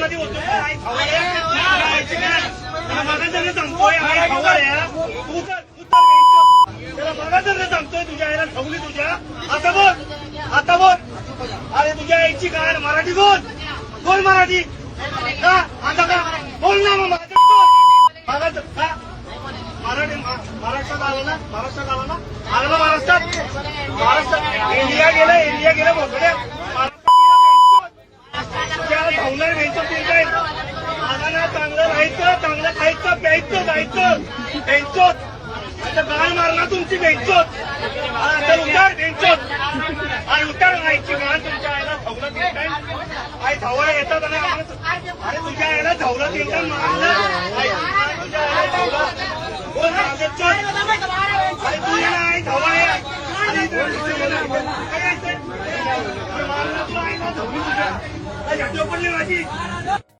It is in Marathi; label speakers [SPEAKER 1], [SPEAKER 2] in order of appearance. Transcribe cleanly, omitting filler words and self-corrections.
[SPEAKER 1] कधी होतो आई खवळ्या बघा सांगतोय आई खवळ्या तू तर त्याला बघा सांगतोय तुझ्या आईला ठेवली तुझ्या आता बोल आता बोल अरे तुझ्या आईची काय मराठी बोल बोल मराठी का आता का बोल ना मग मराठी महाराष्ट्रात आलं ना महाराष्ट्रात आलं ना आलं ना महाराष्ट्रात इंडिया गेलं मोठ्या त्याला धावणार घ्यायचं ते काय मला ना चांगलं राहायचं चांगलं खायचं प्यायचं जायचं बेंचोत आता गाळ मारणार तुमची बेंचोत तर उतार बेंचोत आणि उतार राहायची गाळ तुमच्या आईला धावलं ते काय आई धावळा येतात आणि अरे तुझ्या आईला धावलं ते काय मारलं तुझ्या आईला धावलं बोल अरे तू ये ना आई धावळ आणि मारलं तुला आईला धावली तुझ्या पडली माझी